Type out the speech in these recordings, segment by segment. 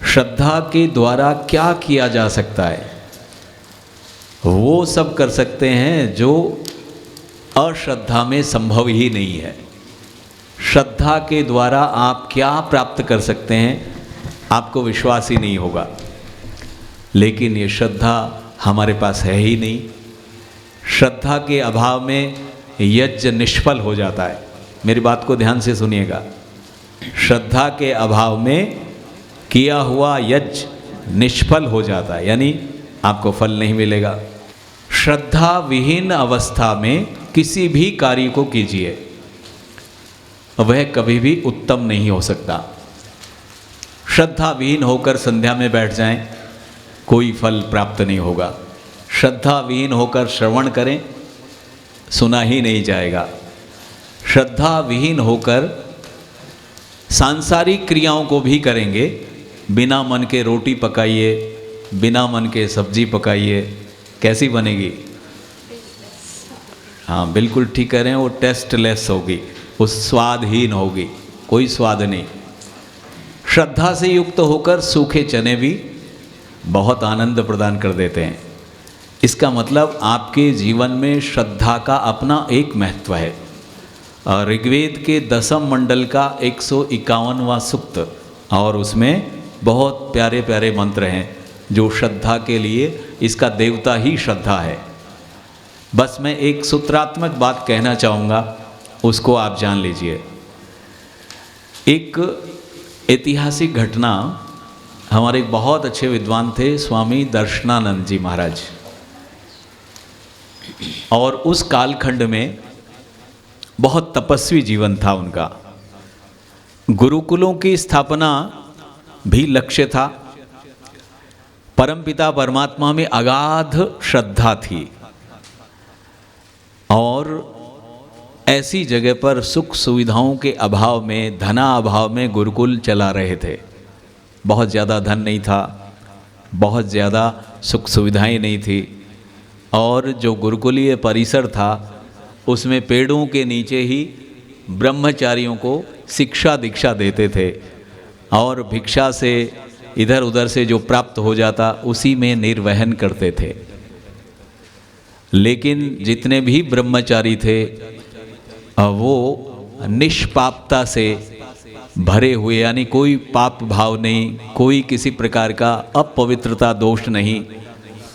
श्रद्धा के द्वारा क्या किया जा सकता है? वो सब कर सकते हैं जो अश्रद्धा में संभव ही नहीं है। श्रद्धा के द्वारा आप क्या प्राप्त कर सकते हैं आपको विश्वास ही नहीं होगा। लेकिन ये श्रद्धा हमारे पास है ही नहीं। श्रद्धा के अभाव में यज्ञ निष्फल हो जाता है। मेरी बात को ध्यान से सुनिएगा। श्रद्धा के अभाव में किया हुआ यज्ञ निष्फल हो जाता है, यानी आपको फल नहीं मिलेगा। श्रद्धा विहीन अवस्था में किसी भी कार्य को कीजिए, वह कभी भी उत्तम नहीं हो सकता। श्रद्धा विहीन होकर संध्या में बैठ जाएं, कोई फल प्राप्त नहीं होगा। श्रद्धा विहीन होकर श्रवण करें, सुना ही नहीं जाएगा। श्रद्धा विहीन होकर सांसारिक क्रियाओं को भी करेंगे, बिना मन के रोटी पकाइए, बिना मन के सब्जी पकाइए, कैसी बनेगी? हाँ बिल्कुल ठीक कह रहे हैं, वो टेस्टलेस होगी, वो स्वादहीन होगी, कोई स्वाद नहीं। श्रद्धा से युक्त होकर सूखे चने भी बहुत आनंद प्रदान कर देते हैं। इसका मतलब आपके जीवन में श्रद्धा का अपना एक महत्व है। ऋग्वेद के 10वें मंडल का 151वां सूक्त, और उसमें बहुत प्यारे प्यारे मंत्र हैं जो श्रद्धा के लिए, इसका देवता ही श्रद्धा है। बस मैं एक सूत्रात्मक बात कहना चाहूँगा, उसको आप जान लीजिए। एक ऐतिहासिक घटना, हमारे एक बहुत अच्छे विद्वान थे स्वामी दर्शनानंद जी महाराज, और उस कालखंड में बहुत तपस्वी जीवन था उनका। गुरुकुलों की स्थापना भी लक्ष्य था। परमपिता परमात्मा में अगाध श्रद्धा थी, और ऐसी जगह पर सुख सुविधाओं के अभाव में, धनाभाव में गुरुकुल चला रहे थे। बहुत ज़्यादा धन नहीं था, बहुत ज़्यादा सुख सुविधाएं नहीं थी, और जो गुरुकुलीय परिसर था उसमें पेड़ों के नीचे ही ब्रह्मचारियों को शिक्षा दीक्षा देते थे, और भिक्षा से इधर उधर से जो प्राप्त हो जाता उसी में निर्वहन करते थे। लेकिन जितने भी ब्रह्मचारी थे वो निष्पापता से भरे हुए, यानी कोई पाप भाव नहीं, कोई किसी प्रकार का अपवित्रता दोष नहीं,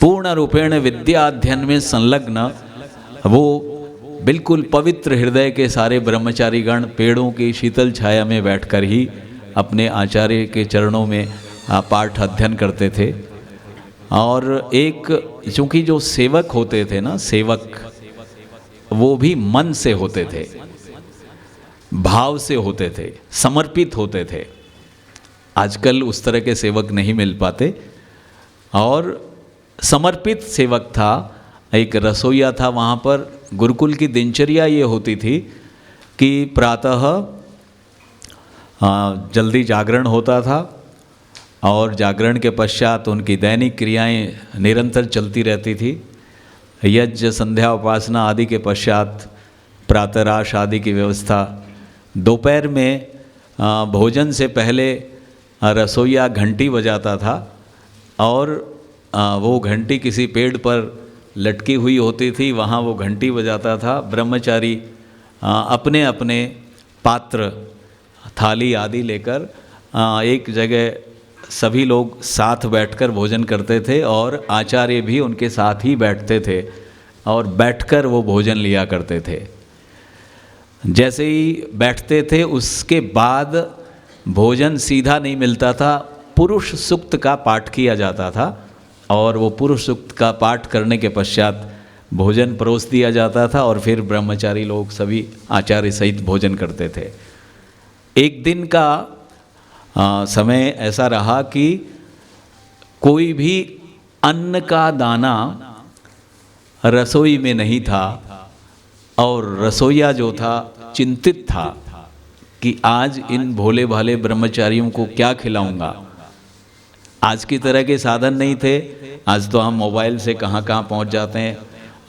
पूर्ण रूपेण विद्या अध्ययन में संलग्न, वो बिल्कुल पवित्र हृदय के सारे ब्रह्मचारी गण पेड़ों की शीतल छाया में बैठकर ही अपने आचार्य के चरणों में पाठ अध्ययन करते थे। और एक, चूँकि जो सेवक होते थे ना, सेवक वो भी मन से होते थे, भाव से होते थे, समर्पित होते थे। आजकल उस तरह के सेवक नहीं मिल पाते, और समर्पित सेवक था। एक रसोइया था वहाँ पर। गुरुकुल की दिनचर्या ये होती थी कि प्रातः जल्दी जागरण होता था, और जागरण के पश्चात उनकी दैनिक क्रियाएं निरंतर चलती रहती थी। यज्ञ, संध्या, उपासना आदि के पश्चात प्रातराश आदि की व्यवस्था। दोपहर में भोजन से पहले रसोइया घंटी बजाता था, और वो घंटी किसी पेड़ पर लटकी हुई होती थी, वहाँ वो घंटी बजाता था। ब्रह्मचारी अपने अपने पात्र, थाली आदि लेकर एक जगह सभी लोग साथ बैठकर भोजन करते थे, और आचार्य भी उनके साथ ही बैठते थे, और बैठकर वो भोजन लिया करते थे। जैसे ही बैठते थे उसके बाद भोजन सीधा नहीं मिलता था, पुरुष सूक्त का पाठ किया जाता था, और वो पुरुष सूक्त का पाठ करने के पश्चात भोजन परोस दिया जाता था, और फिर ब्रह्मचारी लोग सभी आचार्य सहित भोजन करते थे। एक दिन का समय ऐसा रहा कि कोई भी अन्न का दाना रसोई में नहीं था, और रसोइया जो था चिंतित था कि आज इन भोले भाले ब्रह्मचारियों को क्या खिलाऊंगा। आज की तरह के साधन नहीं थे। आज तो हम मोबाइल से कहाँ कहाँ पहुँच जाते हैं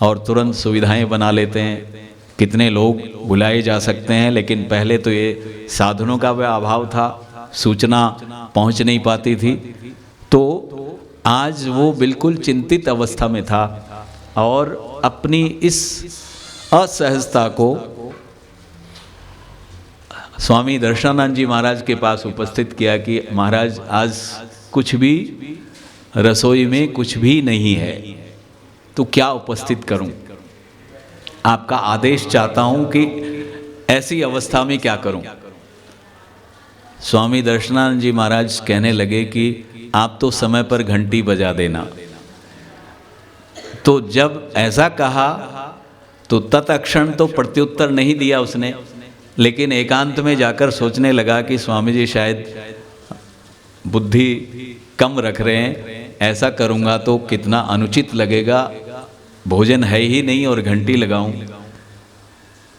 और तुरंत सुविधाएं बना लेते हैं, कितने लोग बुलाए जा सकते हैं। लेकिन पहले तो ये साधनों का वह अभाव था, सूचना पहुंच नहीं पाती थी। तो आज वो बिल्कुल चिंतित अवस्था में था और अपनी इस असहजता को स्वामी दर्शनानंद जी महाराज के पास उपस्थित किया कि महाराज आज कुछ भी रसोई में कुछ भी नहीं है, तो क्या उपस्थित करूं? आपका आदेश चाहता हूं कि ऐसी अवस्था में क्या करूं? स्वामी दर्शनानंद जी महाराज कहने लगे कि आप तो समय पर घंटी बजा देना। तो जब ऐसा कहा तो तत्क्षण तो प्रत्युत्तर नहीं दिया उसने, लेकिन एकांत में जाकर सोचने लगा कि स्वामी जी शायद बुद्धि कम रख रहे हैं, ऐसा करूंगा तो कितना अनुचित लगेगा, भोजन है ही नहीं और घंटी लगाऊं।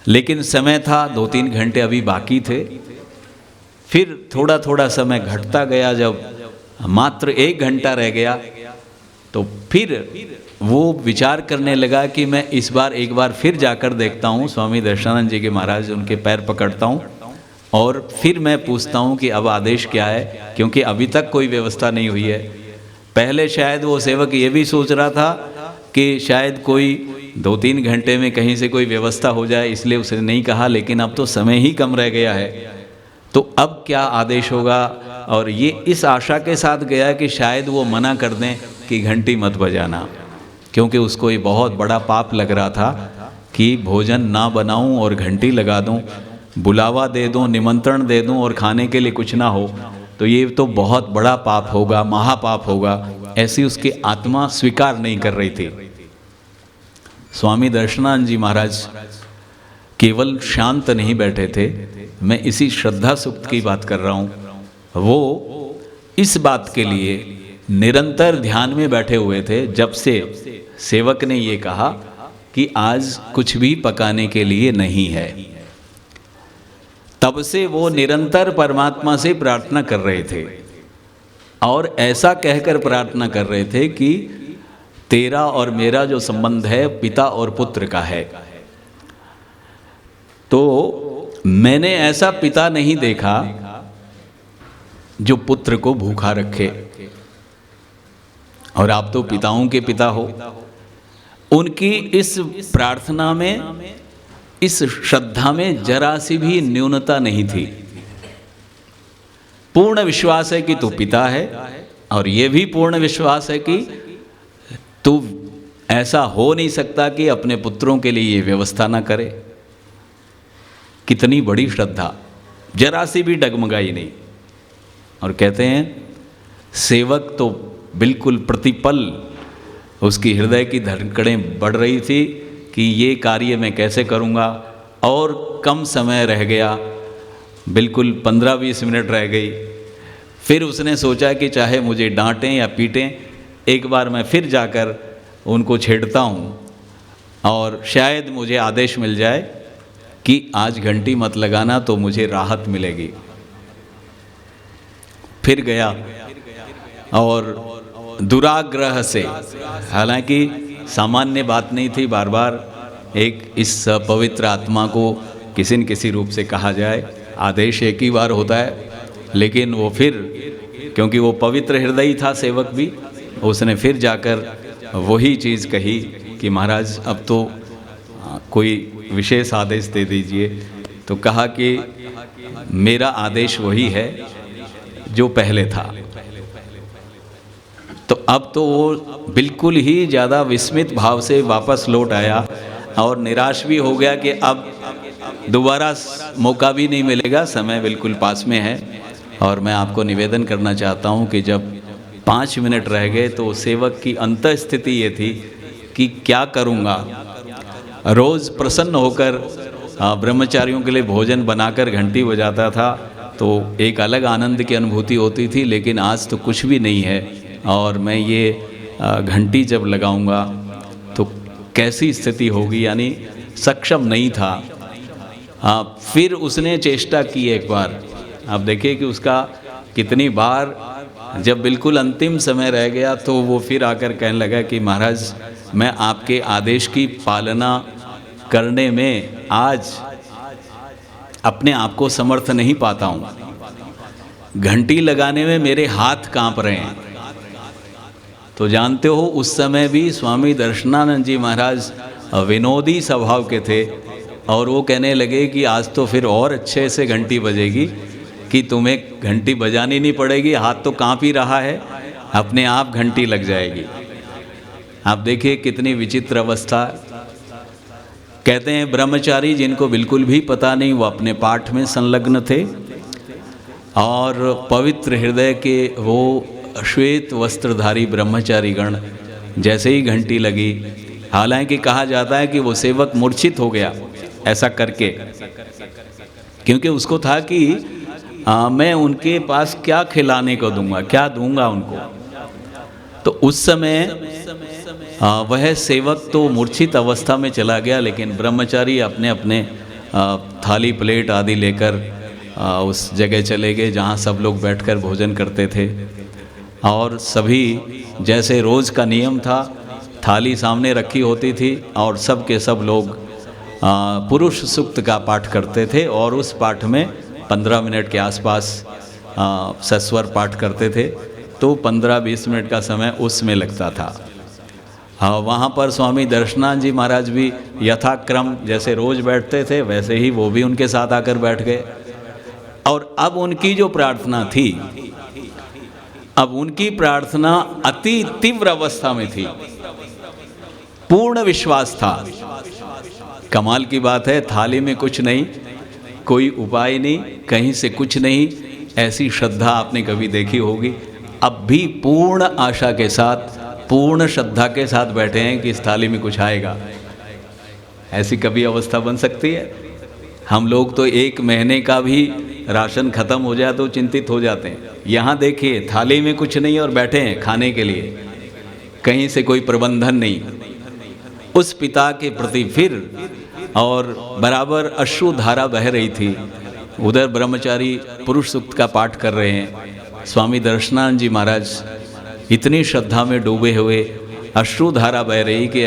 लेकिन समय था, 2-3 घंटे अभी बाकी थे। फिर थोड़ा थोड़ा समय घटता गया, जब मात्र 1 घंटा रह गया तो फिर वो विचार करने लगा कि मैं इस बार एक बार फिर जाकर देखता हूँ स्वामी दर्शनानंद जी के महाराज, उनके पैर पकड़ता हूँ और फिर मैं पूछता हूँ कि अब आदेश क्या है, क्योंकि अभी तक कोई व्यवस्था नहीं हुई है। पहले शायद वो सेवक ये भी सोच रहा था कि शायद कोई 2-3 घंटे में कहीं से कोई व्यवस्था हो जाए, इसलिए उसने नहीं कहा, लेकिन अब तो समय ही कम रह गया है, तो अब क्या आदेश होगा। और ये इस आशा के साथ गया कि शायद वो मना कर दें कि घंटी मत बजाना, क्योंकि उसको ये बहुत बड़ा पाप लग रहा था कि भोजन ना बनाऊं और घंटी लगा दूं, बुलावा दे दूं, निमंत्रण दे दूं और खाने के लिए कुछ ना हो, तो ये तो बहुत बड़ा पाप होगा, महापाप होगा। ऐसी उसकी आत्मा स्वीकार नहीं कर रही थी। स्वामी दर्शनानंद जी महाराज केवल शांत नहीं बैठे थे, मैं इसी श्रद्धा सूक्त की बात कर रहा हूँ। वो इस बात के लिए निरंतर ध्यान में बैठे हुए थे जब से सेवक ने ये कहा कि आज कुछ भी पकाने के लिए नहीं है। तब से वो निरंतर परमात्मा से प्रार्थना कर रहे थे और ऐसा कहकर प्रार्थना कर रहे थे कि तेरा और मेरा जो संबंध है पिता और पुत्र का है। तो मैंने ऐसा पिता नहीं देखा जो पुत्र को भूखा रखे, और आप तो पिताओं के पिता हो। उनकी इस प्रार्थना में, इस श्रद्धा में जरा सी भी न्यूनता नहीं थी। पूर्ण विश्वास है कि तू पिता है, और यह भी पूर्ण विश्वास है कि तू ऐसा हो नहीं सकता कि अपने पुत्रों के लिए ये व्यवस्था ना करे। कितनी बड़ी श्रद्धा, जरा सी भी डगमगाई नहीं। और कहते हैं सेवक तो बिल्कुल प्रतिपल उसकी हृदय की धड़कनें बढ़ रही थी कि ये कार्य मैं कैसे करूँगा, और कम समय रह गया, बिल्कुल 15-20 मिनट रह गई। फिर उसने सोचा कि चाहे मुझे डांटें या पीटें, एक बार मैं फिर जाकर उनको छेड़ता हूँ और शायद मुझे आदेश मिल जाए कि आज घंटी मत लगाना, तो मुझे राहत मिलेगी। फिर गया और दुराग्रह से, हालांकि सामान्य बात नहीं थी बार बार एक इस पवित्र आत्मा को किसी न किसी रूप से कहा जाए, आदेश एक ही बार होता है। लेकिन वो फिर, क्योंकि वो पवित्र हृदय था सेवक भी, उसने फिर जाकर वही चीज़ कही कि महाराज अब तो कोई विशेष आदेश दे दीजिए। तो कहा कि मेरा आदेश वही है जो पहले था। तो अब तो वो बिल्कुल ही ज़्यादा विस्मित भाव से वापस लौट आया और निराश भी हो गया कि अब दोबारा मौका भी नहीं मिलेगा, समय बिल्कुल पास में है। और मैं आपको निवेदन करना चाहता हूँ कि जब 5 मिनट रह गए तो सेवक की अंतः स्थिति ये थी कि क्या करूँगा। रोज़ प्रसन्न होकर ब्रह्मचारियों के लिए भोजन बनाकर घंटी बजाता था, तो एक अलग आनंद की अनुभूति होती थी, लेकिन आज तो कुछ भी नहीं है। और मैं ये घंटी जब लगाऊंगा तो कैसी स्थिति होगी, यानी सक्षम नहीं था। फिर उसने चेष्टा की एक बार, आप देखिए कि उसका कितनी बार, जब बिल्कुल अंतिम समय रह गया तो वो फिर आकर कहने लगा कि महाराज मैं आपके आदेश की पालना करने में आज अपने आप को समर्थ नहीं पाता हूँ। घंटी लगाने में मेरे हाथ कांप रहे हैं। तो जानते हो उस समय भी स्वामी दर्शनानंद जी महाराज विनोदी स्वभाव के थे और वो कहने लगे कि आज तो फिर और अच्छे से घंटी बजेगी कि तुम्हें घंटी बजानी नहीं पड़ेगी, हाथ तो कांप ही रहा है, अपने आप घंटी लग जाएगी। आप देखिए कितनी विचित्र अवस्था। कहते हैं ब्रह्मचारी जिनको बिल्कुल भी पता नहीं, वो अपने पाठ में संलग्न थे और पवित्र हृदय के वो श्वेत वस्त्रधारी ब्रह्मचारी गण जैसे ही घंटी लगी, हालांकि कहा जाता है कि वो सेवक मूर्छित हो गया ऐसा करके, क्योंकि उसको था कि मैं उनके पास क्या खिलाने को दूंगा, क्या दूंगा उनको। तो उस समय वह सेवक तो मूर्छित अवस्था में चला गया, लेकिन ब्रह्मचारी अपने अपने थाली प्लेट आदि लेकर उस जगह चले गए जहाँ सब लोग बैठकर भोजन करते थे। और सभी जैसे रोज़ का नियम था, थाली सामने रखी होती थी और सब के सब लोग पुरुष सूक्त का पाठ करते थे और उस पाठ में 15 मिनट के आसपास सस्वर पाठ करते थे, तो 15-20 मिनट का समय उसमें लगता था। वहाँ पर स्वामी दर्शनानंद जी महाराज भी यथाक्रम जैसे रोज़ बैठते थे वैसे ही वो भी उनके साथ आकर बैठ गए। और अब उनकी जो प्रार्थना थी, अब उनकी प्रार्थना अति तीव्र अवस्था में थी, पूर्ण विश्वास था। कमाल की बात है, थाली में कुछ नहीं, कोई उपाय नहीं, कहीं से कुछ नहीं, ऐसी श्रद्धा आपने कभी देखी होगी। अब भी पूर्ण आशा के साथ, पूर्ण श्रद्धा के साथ बैठे हैं कि इस थाली में कुछ आएगा। ऐसी कभी अवस्था बन सकती है? हम लोग तो 1 महीने का भी राशन खत्म हो जाए तो चिंतित हो जाते हैं। यहाँ देखिए थाली में कुछ नहीं और बैठे हैं खाने के लिए, कहीं से कोई प्रबंधन नहीं। उस पिता के प्रति फिर और बराबर अश्रु धारा बह रही थी। उधर ब्रह्मचारी पुरुष सूक्त का पाठ कर रहे हैं, स्वामी दर्शनानंद जी महाराज इतनी श्रद्धा में डूबे हुए, अश्रु धारा बह रही कि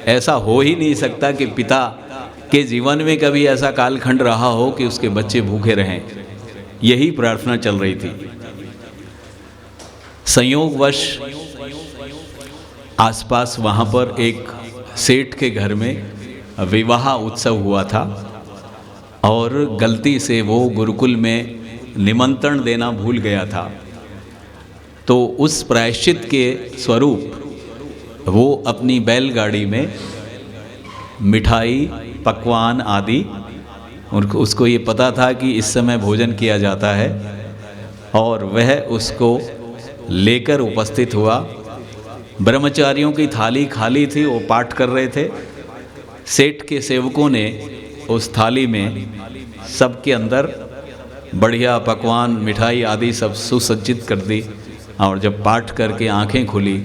ऐसा हो ही नहीं सकता कि पिता के जीवन में कभी ऐसा कालखंड रहा हो कि उसके बच्चे भूखे रहें। यही प्रार्थना चल रही थी। संयोगवश आसपास वहाँ पर एक सेठ के घर में विवाह उत्सव हुआ था और गलती से वो गुरुकुल में निमंत्रण देना भूल गया था। तो उस प्रायश्चित के स्वरूप वो अपनी बैलगाड़ी में मिठाई, पकवान आदि, उसको ये पता था कि इस समय भोजन किया जाता है और वह उसको लेकर उपस्थित हुआ। ब्रह्मचारियों की थाली खाली थी, वो पाठ कर रहे थे। सेठ के सेवकों ने उस थाली में सबके अंदर बढ़िया पकवान, मिठाई आदि सब सुसज्जित कर दी और जब पाठ करके आंखें खुली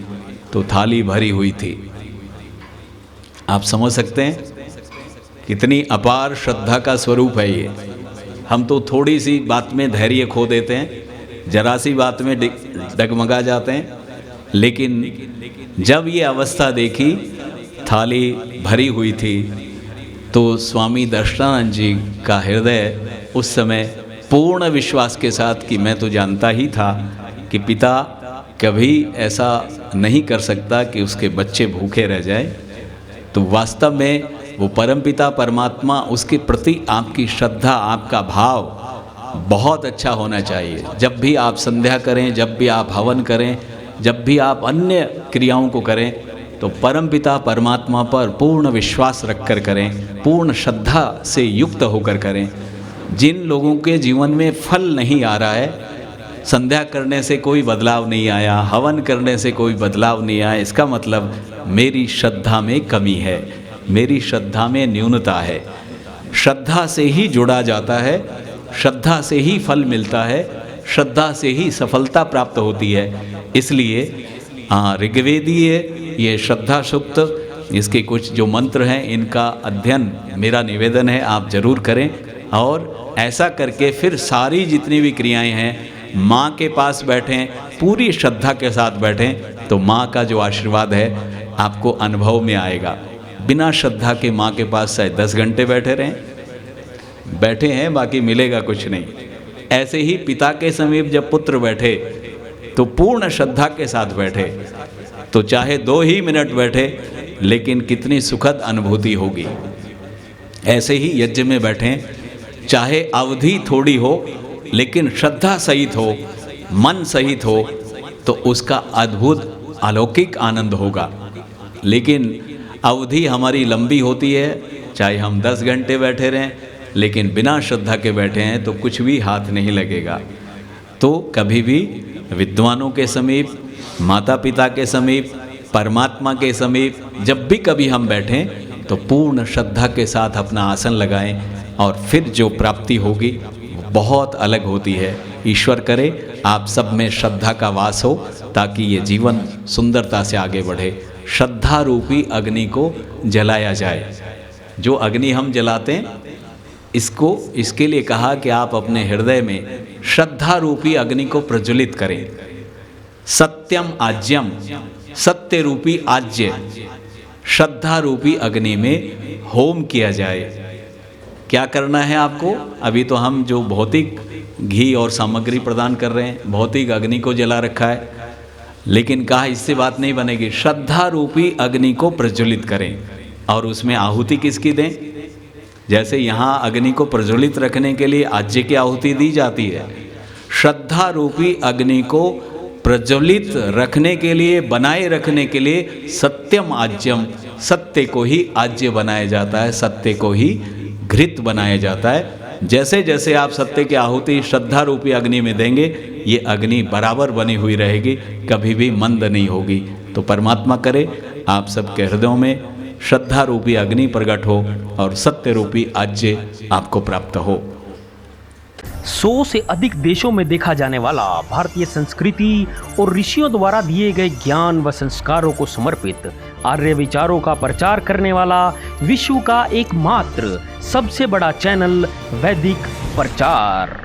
तो थाली भरी हुई थी। आप समझ सकते हैं कितनी अपार श्रद्धा का स्वरूप है ये। हम तो थोड़ी सी बात में धैर्य खो देते हैं, जरा सी बात में डगमगा जाते हैं, लेकिन जब ये अवस्था देखी, थाली भरी हुई थी, तो स्वामी दर्शनानंद जी का हृदय उस समय पूर्ण विश्वास के साथ कि मैं तो जानता ही था कि पिता कभी ऐसा नहीं कर सकता कि उसके बच्चे भूखे रह जाए। तो वास्तव में वो परमपिता परमात्मा, उसके प्रति आपकी श्रद्धा, आपका भाव बहुत अच्छा होना चाहिए। जब भी आप संध्या करें, जब भी आप हवन करें, जब भी आप अन्य क्रियाओं को करें, तो परमपिता परमात्मा पर पूर्ण विश्वास रखकर करें, पूर्ण श्रद्धा से युक्त होकर करें। जिन लोगों के जीवन में फल नहीं आ रहा है, संध्या करने से कोई बदलाव नहीं आया, हवन करने से कोई बदलाव नहीं आया, इसका मतलब मेरी श्रद्धा में कमी है, मेरी श्रद्धा में न्यूनता है। श्रद्धा से ही जुड़ा जाता है, श्रद्धा से ही फल मिलता है, श्रद्धा से ही सफलता प्राप्त होती है। इसलिए ऋग्वेदीय ये श्रद्धा सूक्त, इसके कुछ जो मंत्र हैं, इनका अध्ययन मेरा निवेदन है आप जरूर करें। और ऐसा करके फिर सारी जितनी भी क्रियाएं हैं, माँ के पास बैठें, पूरी श्रद्धा के साथ बैठें, तो माँ का जो आशीर्वाद है आपको अनुभव में आएगा। बिना श्रद्धा के माँ के पास चाहे 10 घंटे बैठे रहें, बैठे हैं, बाकी मिलेगा कुछ नहीं। ऐसे ही पिता के समीप जब पुत्र बैठे तो पूर्ण श्रद्धा के साथ बैठे, तो चाहे 2 ही मिनट बैठे लेकिन कितनी सुखद अनुभूति होगी। ऐसे ही यज्ञ में बैठें, चाहे अवधि थोड़ी हो लेकिन श्रद्धा सहित हो, मन सहित हो, तो उसका अद्भुत अलौकिक आनंद होगा। लेकिन अवधि हमारी लंबी होती है, चाहे हम 10 घंटे बैठे रहें लेकिन बिना श्रद्धा के बैठे हैं तो कुछ भी हाथ नहीं लगेगा। तो कभी भी विद्वानों के समीप, माता पिता के समीप, परमात्मा के समीप जब भी कभी हम बैठें तो पूर्ण श्रद्धा के साथ अपना आसन लगाएं और फिर जो प्राप्ति होगी वो बहुत अलग होती है। ईश्वर करे आप सब में श्रद्धा का वास हो ताकि ये जीवन सुंदरता से आगे बढ़े। श्रद्धा रूपी अग्नि को जलाया जाए। जो अग्नि हम जलाते हैं इसके लिए कहा कि आप अपने हृदय में श्रद्धा रूपी अग्नि को प्रज्वलित करें। सत्यम आज्यम, सत्य रूपी आज्य, श्रद्धा रूपी अग्नि में होम किया जाए। क्या करना है आपको? अभी तो हम जो भौतिक घी और सामग्री प्रदान कर रहे हैं, भौतिक अग्नि को जला रखा है, लेकिन कहा इससे बात नहीं बनेगी। श्रद्धा रूपी अग्नि को प्रज्वलित करें और उसमें आहुति किसकी दें? जैसे यहाँ अग्नि को प्रज्वलित रखने के लिए आज्य की आहुति दी जाती है, श्रद्धा रूपी अग्नि को प्रज्वलित रखने के लिए, बनाए रखने के लिए सत्यम आज्यम, सत्य को ही आज्य बनाया जाता है, सत्य को ही घृत बनाया जाता है। जैसे जैसे आप सत्य की आहुति श्रद्धा रूपी अग्नि में देंगे, ये अग्नि बराबर बनी हुई रहेगी, कभी भी मंद नहीं होगी। तो परमात्मा करे आप सबके हृदयों में श्रद्धा रूपी अग्नि प्रकट हो और सत्य रूपी आज्य आपको प्राप्त हो। 100 से अधिक देशों में देखा जाने वाला भारतीय संस्कृति और ऋषियों द्वारा दिए गए ज्ञान व संस्कारों को समर्पित आर्य विचारों का प्रचार करने वाला विश्व का एकमात्र सबसे बड़ा चैनल वैदिक प्रचार।